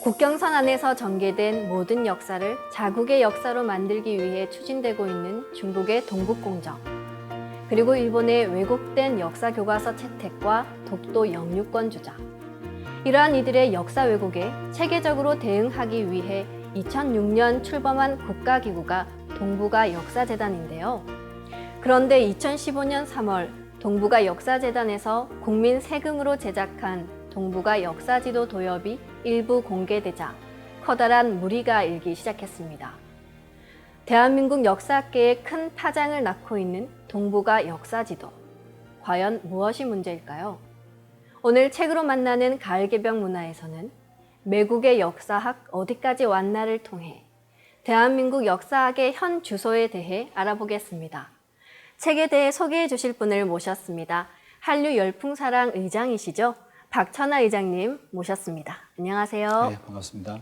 국경선 안에서 전개된 모든 역사를 자국의 역사로 만들기 위해 추진되고 있는 중국의 동북공정, 그리고 일본의 왜곡된 역사 교과서 채택과 독도 영유권 주장. 이러한 이들의 역사 왜곡에 체계적으로 대응하기 위해 2006년 출범한 국가기구가 동북아 역사재단인데요. 그런데 2015년 3월 동북아 역사재단에서 국민 세금으로 제작한 동북아 역사지도 도엽이 일부 공개되자 커다란 물의가 일기 시작했습니다. 대한민국 역사학계에 큰 파장을 낳고 있는 동북아 역사지도. 과연 무엇이 문제일까요? 오늘 책으로 만나는 가을개벽 문화에서는 매국의 역사학 어디까지 왔나를 통해 대한민국 역사학의 현 주소에 대해 알아보겠습니다. 책에 대해 소개해 주실 분을 모셨습니다. 한류 열풍사랑 의장이시죠? 박천하 의장님 모셨습니다. 안녕하세요. 네, 반갑습니다.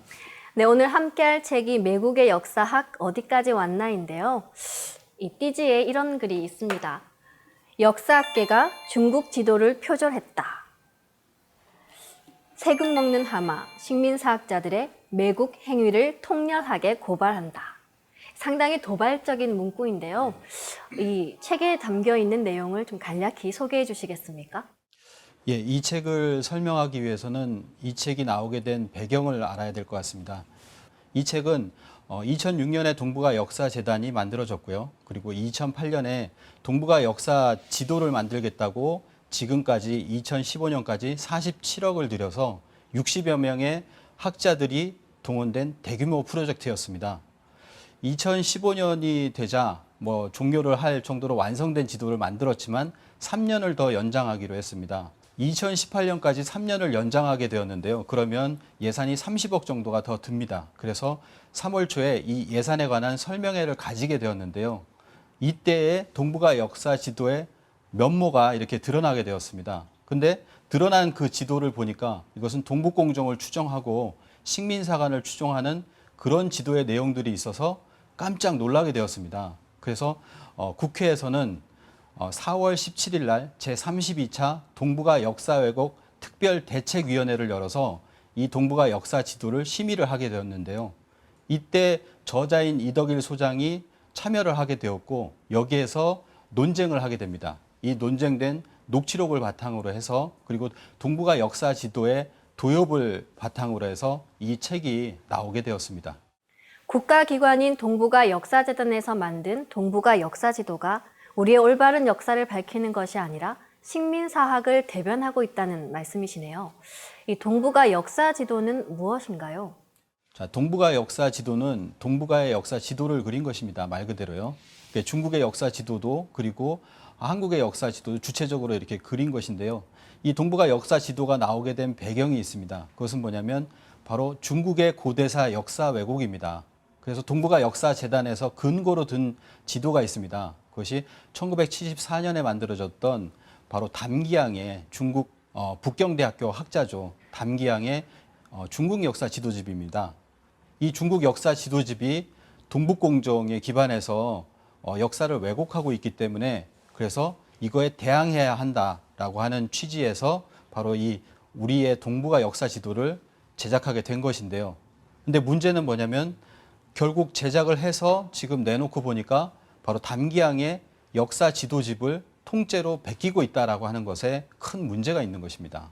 네, 오늘 함께할 책이 매국의 역사학 어디까지 왔나인데요. 이 띠지에 이런 글이 있습니다. 역사학계가 중국 지도를 표절했다. 세금 먹는 하마, 식민사학자들의 매국 행위를 통렬하게 고발한다. 상당히 도발적인 문구인데요. 이 책에 담겨 있는 내용을 좀 간략히 소개해 주시겠습니까? 예, 이 책을 설명하기 위해서는 이 책이 나오게 된 배경을 알아야 될 것 같습니다. 이 책은 2006년에 동북아 역사재단이 만들어졌고요. 그리고 2008년에 동북아 역사 지도를 만들겠다고 지금까지 2015년까지 47억을 들여서 60여 명의 학자들이 동원된 대규모 프로젝트였습니다. 2015년이 되자 종료를 할 정도로 완성된 지도를 만들었지만 3년을 더 연장하기로 했습니다. 2018년까지 3년을 연장하게 되었는데요. 그러면 예산이 30억 정도가 더 듭니다. 그래서 3월 초에 이 예산에 관한 설명회를 가지게 되었는데요. 이때에 동북아 역사 지도의 면모가 이렇게 드러나게 되었습니다. 근데 드러난 그 지도를 보니까 이것은 동북공정을 추정하고 식민사관을 추정하는 그런 지도의 내용들이 있어서 깜짝 놀라게 되었습니다. 그래서 국회에서는 4월 17일 날 제32차 동북아 역사 왜곡 특별대책위원회를 열어서 이 동북아 역사 지도를 심의를 하게 되었는데요. 이때 저자인 이덕일 소장이 참여를 하게 되었고 여기에서 논쟁을 하게 됩니다. 이 논쟁된 녹취록을 바탕으로 해서 그리고 동북아 역사 지도의 도엽을 바탕으로 해서 이 책이 나오게 되었습니다. 국가기관인 동북아 역사재단에서 만든 동북아 역사지도가 우리의 올바른 역사를 밝히는 것이 아니라 식민사학을 대변하고 있다는 말씀이시네요. 이 동북아 역사지도는 무엇인가요? 자, 동북아 역사 지도는 동북아의 역사 지도를 그린 것입니다. 말 그대로요. 중국의 역사 지도도 그리고 한국의 역사 지도도 주체적으로 이렇게 그린 것인데요. 이 동북아 역사 지도가 나오게 된 배경이 있습니다. 그것은 뭐냐면 바로 중국의 고대사 역사 왜곡입니다. 그래서 동북아 역사재단에서 근거로 든 지도가 있습니다. 그것이 1974년에 만들어졌던 바로 담기양의 중국 북경대학교 학자죠. 담기양의 중국 역사 지도집입니다. 이 중국 역사 지도집이 동북공정에 기반해서 역사를 왜곡하고 있기 때문에 그래서 이거에 대항해야 한다라고 하는 취지에서 바로 이 우리의 동북아 역사 지도를 제작하게 된 것인데요. 근데 문제는 뭐냐면 결국 제작을 해서 지금 내놓고 보니까 바로 담기양의 역사 지도집을 통째로 베끼고 있다라고 하는 것에 큰 문제가 있는 것입니다.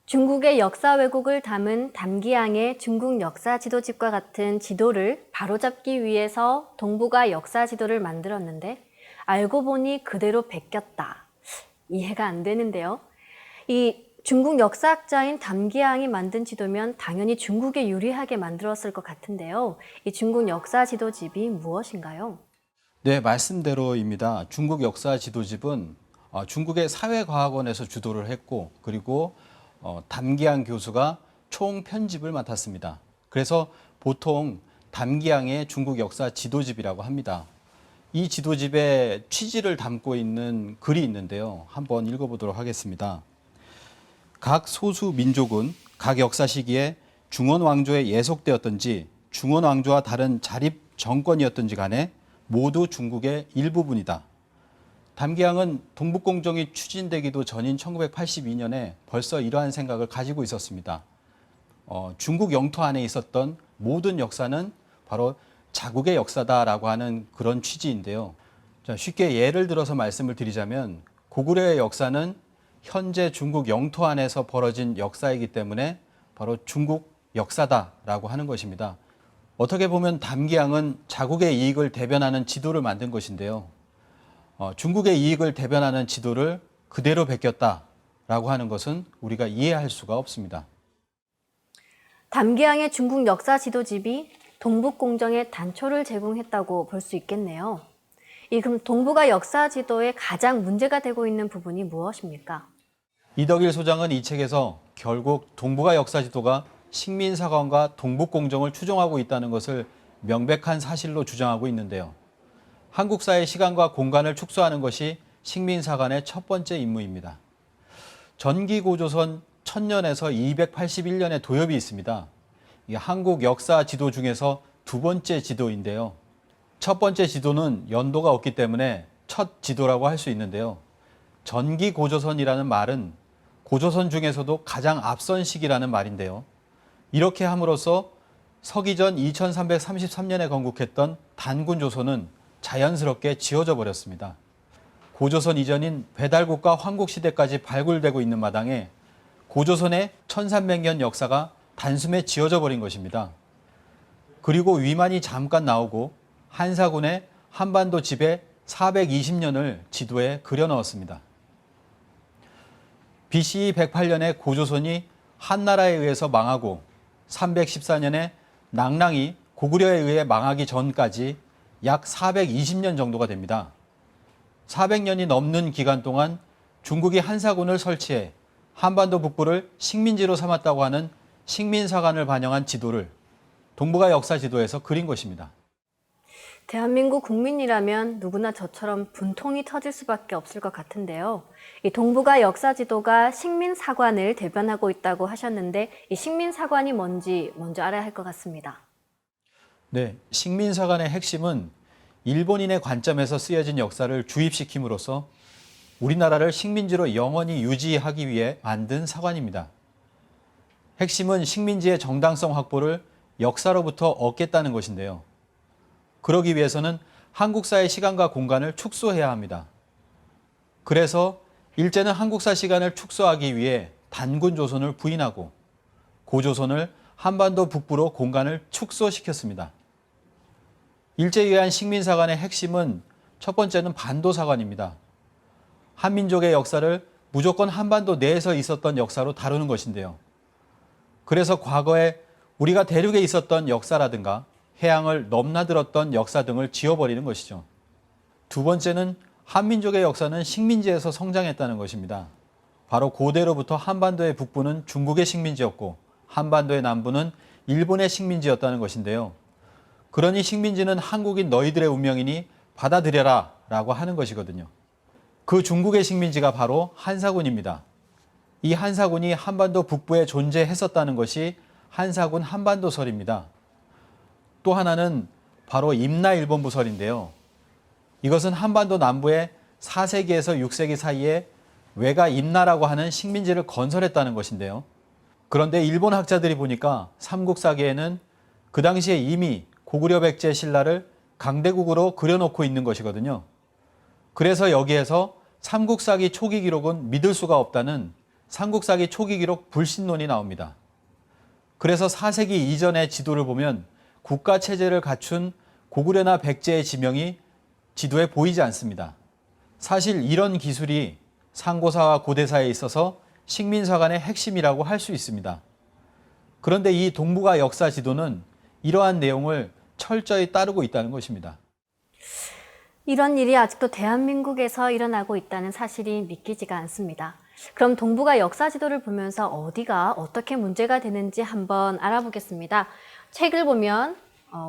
중국의 역사 왜곡을 담은 담기양의 중국 역사 지도집과 같은 지도를 바로잡기 위해서 동북아 역사 지도를 만들었는데 알고 보니 그대로 베꼈다. 이해가 안 되는데요. 이 중국 역사학자인 담기양이 만든 지도면 당연히 중국에 유리하게 만들었을 것 같은데요. 이 중국 역사 지도집이 무엇인가요? 네, 말씀대로입니다. 중국 역사 지도집은 중국의 사회과학원에서 주도를 했고 그리고 담기양 교수가 총 편집을 맡았습니다. 그래서 보통 담기양의 중국 역사 지도집이라고 합니다. 이 지도집의 취지를 담고 있는 글이 있는데요. 한번 읽어보도록 하겠습니다. 각 소수 민족은 각 역사 시기에 중원 왕조에 예속되었던지 중원 왕조와 다른 자립 정권이었던지 간에 모두 중국의 일부분이다. 담기양은 동북공정이 추진되기도 전인 1982년에 벌써 이러한 생각을 가지고 있었습니다. 중국 영토 안에 있었던 모든 역사는 바로 자국의 역사다라고 하는 그런 취지인데요. 자, 쉽게 예를 들어서 말씀을 드리자면 고구려의 역사는 현재 중국 영토 안에서 벌어진 역사이기 때문에 바로 중국 역사다라고 하는 것입니다. 어떻게 보면 담기항은 자국의 이익을 대변하는 지도를 만든 것인데요. 중국의 이익을 대변하는 지도를 그대로 베꼈다라고 하는 것은 우리가 이해할 수가 없습니다. 담기항의 중국 역사 지도집이 동북공정의 단초를 제공했다고 볼 수 있겠네요. 그럼 동북아 역사 지도에 가장 문제가 되고 있는 부분이 무엇입니까? 이덕일 소장은 이 책에서 결국 동북아 역사 지도가 식민사관과 동북공정을 추종하고 있다는 것을 명백한 사실로 주장하고 있는데요. 한국사의 시간과 공간을 축소하는 것이 식민사관의 첫 번째 임무입니다. 전기고조선 1000년에서 281년의 도엽이 있습니다. 이 한국 역사 지도 중에서 두 번째 지도인데요. 첫 번째 지도는 연도가 없기 때문에 첫 지도라고 할 수 있는데요. 전기고조선이라는 말은 고조선 중에서도 가장 앞선 시기라는 말인데요. 이렇게 함으로써 서기전 2333년에 건국했던 단군조선은 자연스럽게 지워져 버렸습니다. 고조선 이전인 배달국과 황국시대까지 발굴되고 있는 마당에 고조선의 1300년 역사가 단숨에 지워져 버린 것입니다. 그리고 위만이 잠깐 나오고 한사군의 한반도 지배 420년을 지도에 그려 넣었습니다. BCE 108년에 고조선이 한나라에 의해서 망하고 314년에 낭랑이 고구려에 의해 망하기 전까지 약 420년 정도가 됩니다. 400년이 넘는 기간 동안 중국이 한사군을 설치해 한반도 북부를 식민지로 삼았다고 하는 식민사관을 반영한 지도를 동북아 역사 지도에서 그린 것입니다. 대한민국 국민이라면 누구나 저처럼 분통이 터질 수밖에 없을 것 같은데요. 이 동북아 역사 지도가 식민사관을 대변하고 있다고 하셨는데 이 식민사관이 뭔지 먼저 알아야 할 것 같습니다. 네, 식민사관의 핵심은 일본인의 관점에서 쓰여진 역사를 주입시킴으로써 우리나라를 식민지로 영원히 유지하기 위해 만든 사관입니다. 핵심은 식민지의 정당성 확보를 역사로부터 얻겠다는 것인데요. 그러기 위해서는 한국사의 시간과 공간을 축소해야 합니다. 그래서 일제는 한국사 시간을 축소하기 위해 단군조선을 부인하고 고조선을 한반도 북부로 공간을 축소시켰습니다. 일제에 의한 식민사관의 핵심은 첫 번째는 반도사관입니다. 한민족의 역사를 무조건 한반도 내에서 있었던 역사로 다루는 것인데요. 그래서 과거에 우리가 대륙에 있었던 역사라든가 해양을 넘나들었던 역사 등을 지워버리는 것이죠. 두 번째는 한민족의 역사는 식민지에서 성장했다는 것입니다. 바로 고대로부터 한반도의 북부는 중국의 식민지였고 한반도의 남부는 일본의 식민지였다는 것인데요. 그러니 식민지는 한국인 너희들의 운명이니 받아들여라 라고 하는 것이거든요. 그 중국의 식민지가 바로 한사군입니다. 이 한사군이 한반도 북부에 존재했었다는 것이 한사군 한반도설입니다. 또 하나는 바로 임나일본부설인데요. 이것은 한반도 남부에 4세기에서 6세기 사이에 외가 임나라고 하는 식민지를 건설했다는 것인데요. 그런데 일본 학자들이 보니까 삼국사기에는 그 당시에 이미 고구려 백제 신라를 강대국으로 그려놓고 있는 것이거든요. 그래서 여기에서 삼국사기 초기 기록은 믿을 수가 없다는 삼국사기 초기 기록 불신론이 나옵니다. 그래서 4세기 이전의 지도를 보면 국가체제를 갖춘 고구려나 백제의 지명이 지도에 보이지 않습니다. 사실 이런 기술이 상고사와 고대사에 있어서 식민사관의 핵심이라고 할 수 있습니다. 그런데 이 동북아 역사 지도는 이러한 내용을 철저히 따르고 있다는 것입니다. 이런 일이 아직도 대한민국에서 일어나고 있다는 사실이 믿기지가 않습니다. 그럼 동북아 역사 지도를 보면서 어디가 어떻게 문제가 되는지 한번 알아보겠습니다. 책을 보면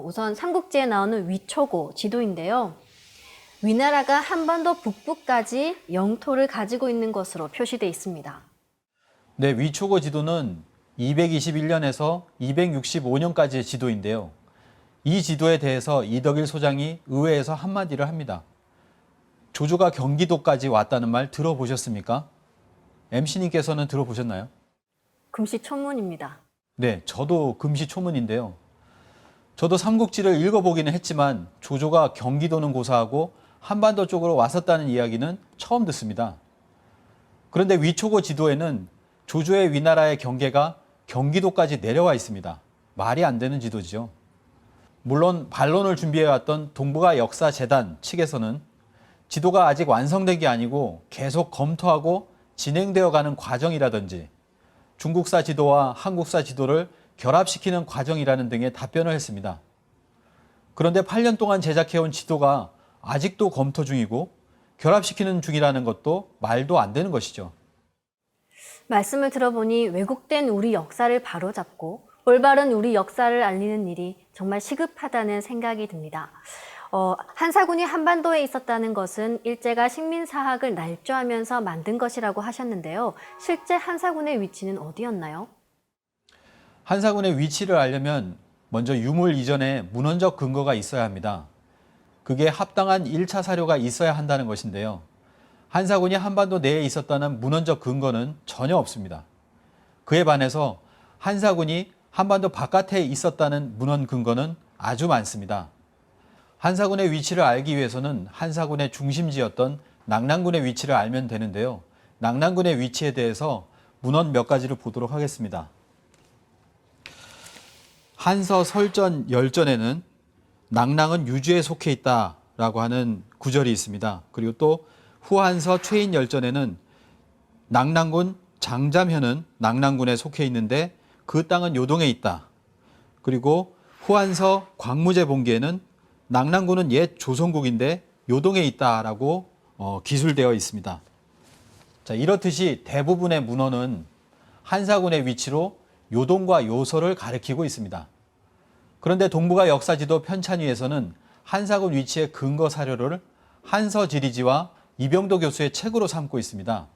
우선 삼국지에 나오는 위초고 지도인데요. 위나라가 한반도 북부까지 영토를 가지고 있는 것으로 표시되어 있습니다. 네, 위초고 지도는 221년에서 265년까지의 지도인데요. 이 지도에 대해서 이덕일 소장이 의회에서 한마디를 합니다. 조조가 경기도까지 왔다는 말 들어보셨습니까? MC님께서는 들어보셨나요? 금시초문입니다. 네, 저도 금시초문인데요. 저도 삼국지를 읽어보기는 했지만 조조가 경기도는 고사하고 한반도 쪽으로 왔었다는 이야기는 처음 듣습니다. 그런데 위초고 지도에는 조조의 위나라의 경계가 경기도까지 내려와 있습니다. 말이 안 되는 지도지요. 물론 반론을 준비해왔던 동북아 역사재단 측에서는 지도가 아직 완성된 게 아니고 계속 검토하고 진행되어 가는 과정이라든지 중국사 지도와 한국사 지도를 결합시키는 과정이라는 등의 답변을 했습니다. 그런데 8년 동안 제작해온 지도가 아직도 검토 중이고 결합시키는 중이라는 것도 말도 안 되는 것이죠. 말씀을 들어보니 왜곡된 우리 역사를 바로잡고 올바른 우리 역사를 알리는 일이 정말 시급하다는 생각이 듭니다. 한사군이 한반도에 있었다는 것은 일제가 식민사학을 날조하면서 만든 것이라고 하셨는데요. 실제 한사군의 위치는 어디였나요? 한사군의 위치를 알려면 먼저 유물 이전에 문헌적 근거가 있어야 합니다. 그게 합당한 1차 사료가 있어야 한다는 것인데요. 한사군이 한반도 내에 있었다는 문헌적 근거는 전혀 없습니다. 그에 반해서 한사군이 한반도 바깥에 있었다는 문헌 근거는 아주 많습니다. 한사군의 위치를 알기 위해서는 한사군의 중심지였던 낙랑군의 위치를 알면 되는데요. 낙랑군의 위치에 대해서 문헌 몇 가지를 보도록 하겠습니다. 한서 설전 열전에는 낙랑은 유주에 속해 있다라고 하는 구절이 있습니다. 그리고 또 후한서 최인 열전에는 낙랑군 장잠현은 낙랑군에 속해 있는데 그 땅은 요동에 있다. 그리고 후한서 광무제 본기에는 낙랑군은 옛 조선국인데 요동에 있다라고 기술되어 있습니다. 자, 이렇듯이 대부분의 문헌은 한사군의 위치로 요동과 요소를 가리키고 있습니다. 그런데 동북아 역사지도 편찬위에서는 한사군 위치의 근거 사료를 한서지리지와 이병도 교수의 책으로 삼고 있습니다.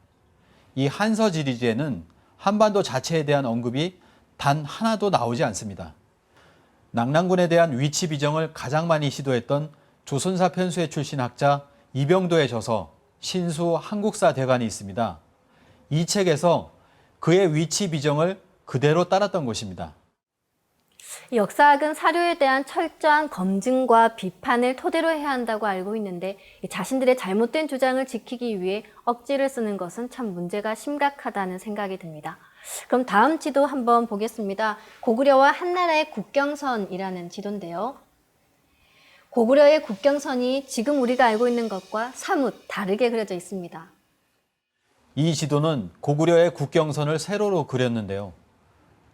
이 한서지리지에는 한반도 자체에 대한 언급이 단 하나도 나오지 않습니다. 낙랑군에 대한 위치 비정을 가장 많이 시도했던 조선사 편수의 출신 학자 이병도의 저서 신수 한국사 대관이 있습니다. 이 책에서 그의 위치 비정을 그대로 따랐던 것입니다. 역사학은 사료에 대한 철저한 검증과 비판을 토대로 해야 한다고 알고 있는데 자신들의 잘못된 주장을 지키기 위해 억지를 쓰는 것은 참 문제가 심각하다는 생각이 듭니다. 그럼 다음 지도 한번 보겠습니다. 고구려와 한나라의 국경선이라는 지도인데요. 고구려의 국경선이 지금 우리가 알고 있는 것과 사뭇 다르게 그려져 있습니다. 이 지도는 고구려의 국경선을 세로로 그렸는데요.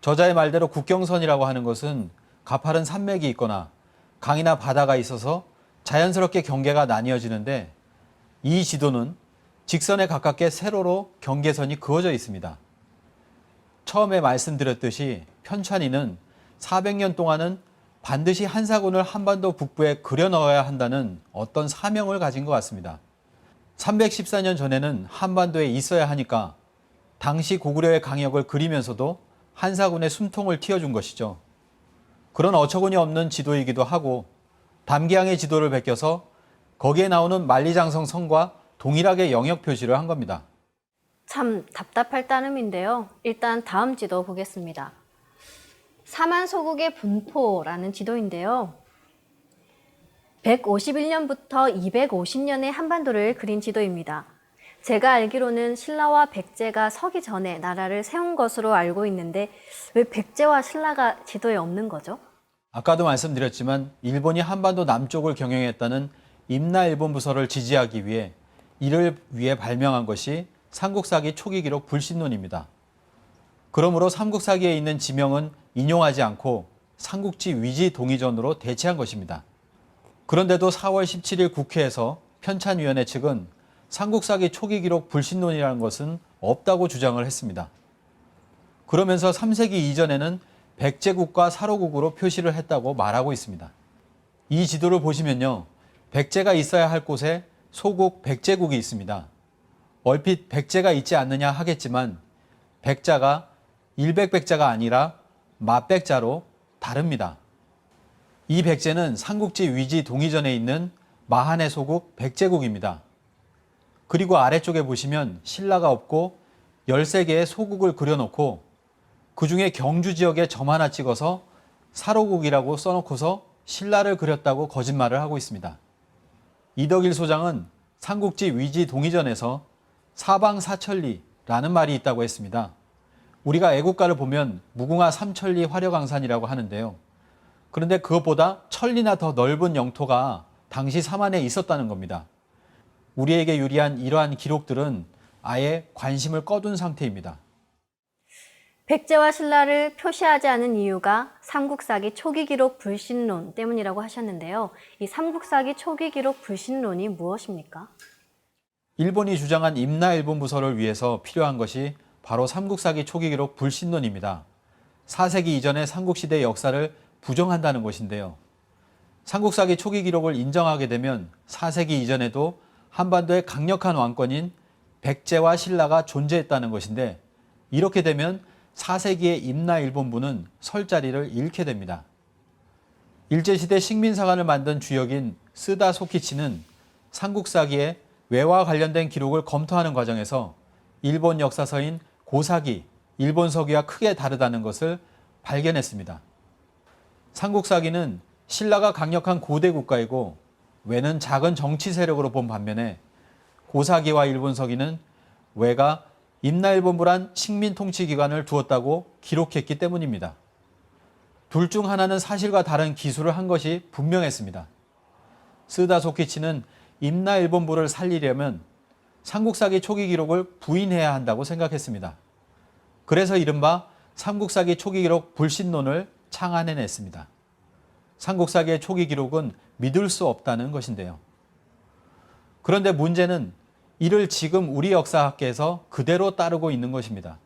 저자의 말대로 국경선이라고 하는 것은 가파른 산맥이 있거나 강이나 바다가 있어서 자연스럽게 경계가 나뉘어지는데 이 지도는 직선에 가깝게 세로로 경계선이 그어져 있습니다. 처음에 말씀드렸듯이 편찬위는 400년 동안은 반드시 한사군을 한반도 북부에 그려 넣어야 한다는 어떤 사명을 가진 것 같습니다. 314년 전에는 한반도에 있어야 하니까 당시 고구려의 강역을 그리면서도 한사군의 숨통을 틔워준 것이죠. 그런 어처구니 없는 지도이기도 하고 담기항의 지도를 베껴서 거기에 나오는 만리장성 성과 동일하게 영역 표시를 한 겁니다. 참 답답할 따름인데요. 일단 다음 지도 보겠습니다. 사만소국의 분포라는 지도인데요. 151년부터 250년의 한반도를 그린 지도입니다. 제가 알기로는 신라와 백제가 서기 전에 나라를 세운 것으로 알고 있는데 왜 백제와 신라가 지도에 없는 거죠? 아까도 말씀드렸지만 일본이 한반도 남쪽을 경영했다는 임나일본 부서를 지지하기 위해 이를 위해 발명한 것이 삼국사기 초기 기록 불신론입니다. 그러므로 삼국사기에 있는 지명은 인용하지 않고 삼국지 위지 동의전으로 대체한 것입니다. 그런데도 4월 17일 국회에서 편찬위원회 측은 삼국사기 초기 기록 불신론이라는 것은 없다고 주장을 했습니다. 그러면서 3세기 이전에는 백제국과 사로국으로 표시를 했다고 말하고 있습니다. 이 지도를 보시면요. 백제가 있어야 할 곳에 소국 백제국이 있습니다. 얼핏 백제가 있지 않느냐 하겠지만 백자가 일백백자가 아니라 마백자로 다릅니다. 이 백제는 삼국지 위지 동의전에 있는 마한의 소국 백제국입니다. 그리고 아래쪽에 보시면 신라가 없고 13개의 소국을 그려놓고 그중에 경주 지역에 점 하나 찍어서 사로국이라고 써놓고서 신라를 그렸다고 거짓말을 하고 있습니다. 이덕일 소장은 삼국지 위지 동의전에서 사방사천리라는 말이 있다고 했습니다. 우리가 애국가를 보면 무궁화 삼천리 화려강산이라고 하는데요. 그런데 그것보다 천리나 더 넓은 영토가 당시 삼안에 있었다는 겁니다. 우리에게 유리한 이러한 기록들은 아예 관심을 꺼둔 상태입니다. 백제와 신라를 표시하지 않은 이유가 삼국사기 초기 기록 불신론 때문이라고 하셨는데요. 이 삼국사기 초기 기록 불신론이 무엇입니까? 일본이 주장한 임나일본 부서를 위해서 필요한 것이 바로 삼국사기 초기 기록 불신론입니다. 4세기 이전의 삼국시대의 역사를 부정한다는 것인데요. 삼국사기 초기 기록을 인정하게 되면 4세기 이전에도 한반도의 강력한 왕권인 백제와 신라가 존재했다는 것인데, 이렇게 되면 4세기의 임나일본부는 설 자리를 잃게 됩니다. 일제시대 식민사관을 만든 주역인 스다 소키치는 삼국사기의 외와 관련된 기록을 검토하는 과정에서 일본 역사서인 고사기, 일본서기와 크게 다르다는 것을 발견했습니다. 삼국사기는 신라가 강력한 고대 국가이고 외는 작은 정치 세력으로 본 반면에 고사기와 일본서기는 외가 임나일본부란 식민 통치 기관을 두었다고 기록했기 때문입니다. 둘 중 하나는 사실과 다른 기술을 한 것이 분명했습니다. 스다 소키치는 임나일본부를 살리려면 삼국사기 초기 기록을 부인해야 한다고 생각했습니다. 그래서 이른바 삼국사기 초기 기록 불신론을 창안해냈습니다. 삼국사기의 초기 기록은 믿을 수 없다는 것인데요. 그런데 문제는 이를 지금 우리 역사학계에서 그대로 따르고 있는 것입니다.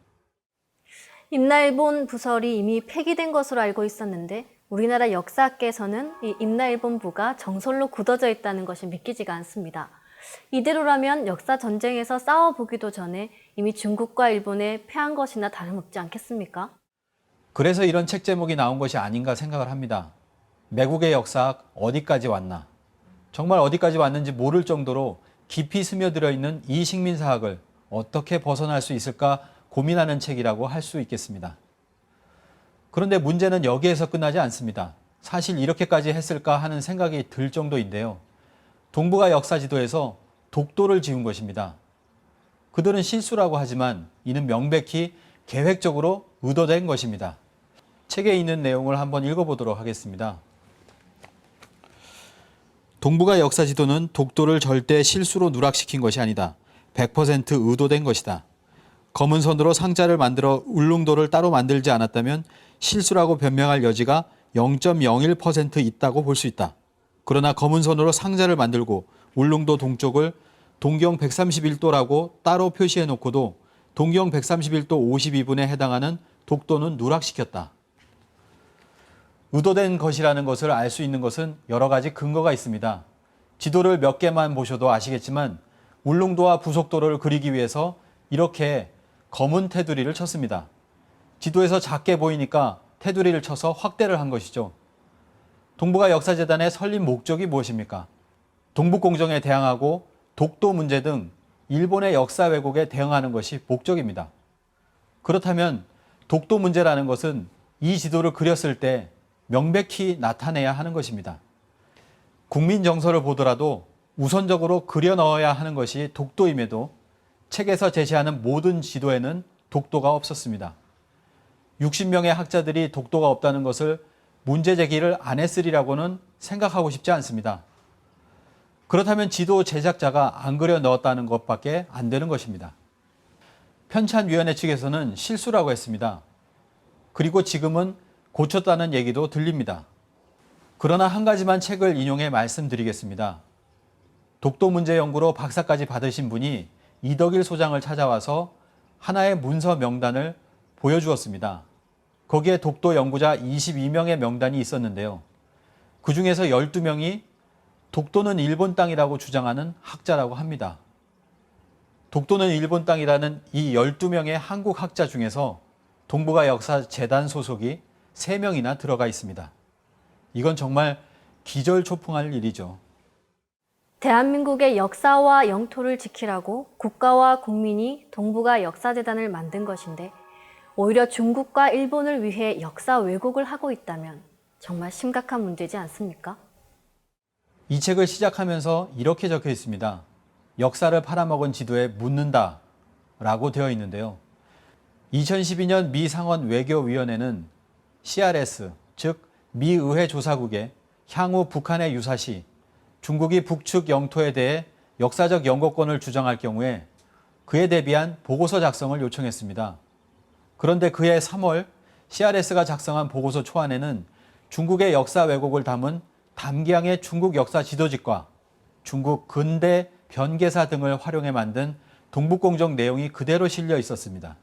임나일본 부설이 이미 폐기된 것으로 알고 있었는데 우리나라 역사학계에서는 이 임나일본부가 정설로 굳어져 있다는 것이 믿기지가 않습니다. 이대로라면 역사 전쟁에서 싸워보기도 전에 이미 중국과 일본에 패한 것이나 다름없지 않겠습니까? 그래서 이런 책 제목이 나온 것이 아닌가 생각을 합니다. 매국의 역사학 어디까지 왔나? 정말 어디까지 왔는지 모를 정도로 깊이 스며들어 있는 이 식민사학을 어떻게 벗어날 수 있을까 고민하는 책이라고 할 수 있겠습니다. 그런데 문제는 여기에서 끝나지 않습니다. 사실 이렇게까지 했을까 하는 생각이 들 정도인데요. 동북아 역사 지도에서 독도를 지은 것입니다. 그들은 실수라고 하지만 이는 명백히 계획적으로 의도된 것입니다. 책에 있는 내용을 한번 읽어보도록 하겠습니다. 동북아 역사 지도는 독도를 절대 실수로 누락시킨 것이 아니다. 100% 의도된 것이다. 검은 선으로 상자를 만들어 울릉도를 따로 만들지 않았다면 실수라고 변명할 여지가 0.01% 있다고 볼 수 있다. 그러나 검은 선으로 상자를 만들고 울릉도 동쪽을 동경 131도라고 따로 표시해 놓고도 동경 131도 52분에 해당하는 독도는 누락시켰다. 의도된 것이라는 것을 알 수 있는 것은 여러 가지 근거가 있습니다. 지도를 몇 개만 보셔도 아시겠지만 울릉도와 부속도를 그리기 위해서 이렇게 검은 테두리를 쳤습니다. 지도에서 작게 보이니까 테두리를 쳐서 확대를 한 것이죠. 동북아 역사재단의 설립 목적이 무엇입니까? 동북공정에 대항하고 독도 문제 등 일본의 역사 왜곡에 대응하는 것이 목적입니다. 그렇다면 독도 문제라는 것은 이 지도를 그렸을 때 명백히 나타내야 하는 것입니다. 국민 정서를 보더라도 우선적으로 그려 넣어야 하는 것이 독도임에도 책에서 제시하는 모든 지도에는 독도가 없었습니다. 60명의 학자들이 독도가 없다는 것을 문제 제기를 안 했으리라고는 생각하고 싶지 않습니다. 그렇다면 지도 제작자가 안 그려 넣었다는 것밖에 안 되는 것입니다. 편찬위원회 측에서는 실수라고 했습니다. 그리고 지금은 고쳤다는 얘기도 들립니다. 그러나 한 가지만 책을 인용해 말씀드리겠습니다. 독도 문제 연구로 박사까지 받으신 분이 이덕일 소장을 찾아와서 하나의 문서 명단을 보여주었습니다. 거기에 독도 연구자 22명의 명단이 있었는데요. 그 중에서 12명이 독도는 일본 땅이라고 주장하는 학자라고 합니다. 독도는 일본 땅이라는 이 12명의 한국 학자 중에서 동북아 역사재단 소속이 3명이나 들어가 있습니다. 이건 정말 기절초풍할 일이죠. 대한민국의 역사와 영토를 지키라고 국가와 국민이 동북아 역사재단을 만든 것인데 오히려 중국과 일본을 위해 역사 왜곡을 하고 있다면 정말 심각한 문제지 않습니까? 이 책을 시작하면서 이렇게 적혀 있습니다. 역사를 팔아먹은 지도에 묻는다 라고 되어 있는데요. 2012년 미 상원 외교위원회는 CRS, 즉 미의회 조사국에 향후 북한의 유사시 중국이 북측 영토에 대해 역사적 영거권을 주장할 경우에 그에 대비한 보고서 작성을 요청했습니다. 그런데 그해 3월 CRS가 작성한 보고서 초안에는 중국의 역사 왜곡을 담은 담기항의 중국 역사 지도집과 중국 근대 변개사 등을 활용해 만든 동북공정 내용이 그대로 실려 있었습니다.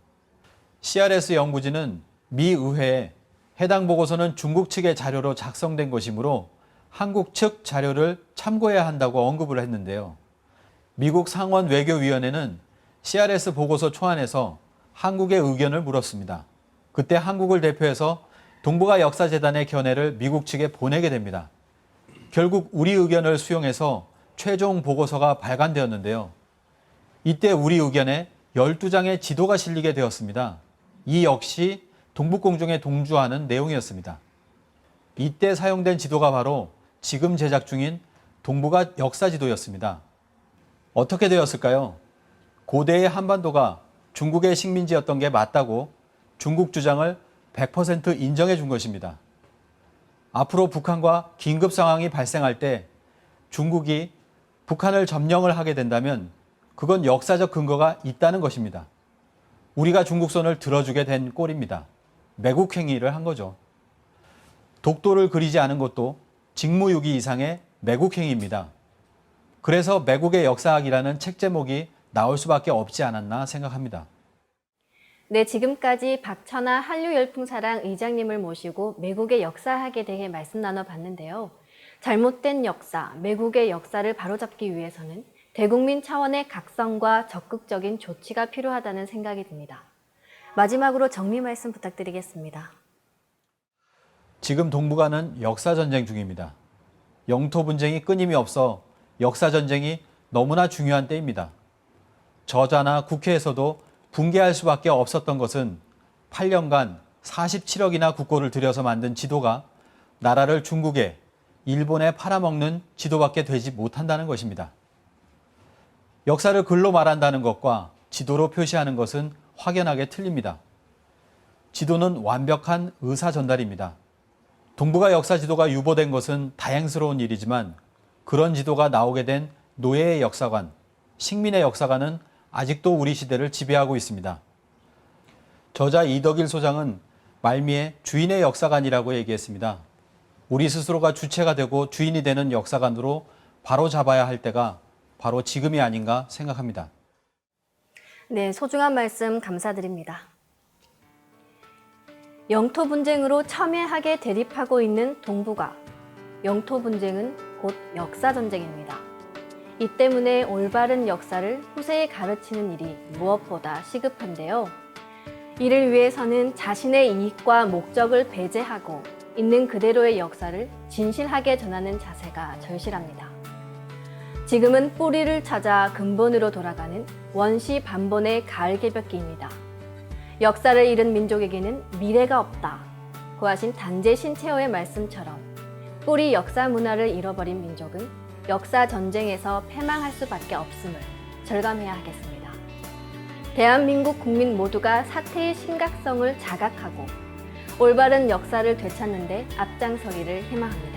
CRS 연구진은 미 의회에 해당 보고서는 중국 측의 자료로 작성된 것이므로 한국 측 자료를 참고해야 한다고 언급을 했는데요. 미국 상원 외교위원회는 CRS 보고서 초안에서 한국의 의견을 물었습니다. 그때 한국을 대표해서 동북아 역사재단의 견해를 미국 측에 보내게 됩니다. 결국 우리 의견을 수용해서 최종 보고서가 발간되었는데요. 이때 우리 의견에 12장의 지도가 실리게 되었습니다. 이 역시 동북공정에 동조하는 내용이었습니다. 이때 사용된 지도가 바로 지금 제작 중인 동북아 역사지도였습니다. 어떻게 되었을까요? 고대의 한반도가 중국의 식민지였던 게 맞다고 중국 주장을 100% 인정해 준 것입니다. 앞으로 북한과 긴급 상황이 발생할 때 중국이 북한을 점령을 하게 된다면 그건 역사적 근거가 있다는 것입니다. 우리가 중국 손을 들어주게 된 꼴입니다. 매국 행위를 한 거죠. 독도를 그리지 않은 것도 직무유기 이상의 매국 행위입니다. 그래서 매국의 역사학이라는 책 제목이 나올 수밖에 없지 않았나 생각합니다. 네, 지금까지 박천아 한류열풍사랑 의장님을 모시고 매국의 역사학에 대해 말씀 나눠봤는데요. 잘못된 역사, 매국의 역사를 바로잡기 위해서는 대국민 차원의 각성과 적극적인 조치가 필요하다는 생각이 듭니다. 마지막으로 정리 말씀 부탁드리겠습니다. 지금 동북아는 역사전쟁 중입니다. 영토 분쟁이 끊임이 없어 역사전쟁이 너무나 중요한 때입니다. 저자나 국회에서도 붕괴할 수밖에 없었던 것은 8년간 47억이나 국고를 들여서 만든 지도가 나라를 중국에, 일본에 팔아먹는 지도밖에 되지 못한다는 것입니다. 역사를 글로 말한다는 것과 지도로 표시하는 것은 확연하게 틀립니다. 지도는 완벽한 의사 전달입니다. 동북아 역사 지도가 유보된 것은 다행스러운 일이지만 그런 지도가 나오게 된 노예의 역사관, 식민의 역사관은 아직도 우리 시대를 지배하고 있습니다. 저자 이덕일 소장은 말미에 주인의 역사관이라고 얘기했습니다. 우리 스스로가 주체가 되고 주인이 되는 역사관으로 바로 잡아야 할 때가 바로 지금이 아닌가 생각합니다. 네, 소중한 말씀 감사드립니다. 영토 분쟁으로 첨예하게 대립하고 있는 동북아. 영토 분쟁은 곧 역사 전쟁입니다. 이 때문에 올바른 역사를 후세에 가르치는 일이 무엇보다 시급한데요. 이를 위해서는 자신의 이익과 목적을 배제하고 있는 그대로의 역사를 진실하게 전하는 자세가 절실합니다. 지금은 뿌리를 찾아 근본으로 돌아가는 원시 반본의 가을 개벽기입니다. 역사를 잃은 민족에게는 미래가 없다. 고하신 단재 신채호의 말씀처럼 뿌리 역사 문화를 잃어버린 민족은 역사 전쟁에서 패망할 수밖에 없음을 절감해야 하겠습니다. 대한민국 국민 모두가 사태의 심각성을 자각하고 올바른 역사를 되찾는 데 앞장서기를 희망합니다.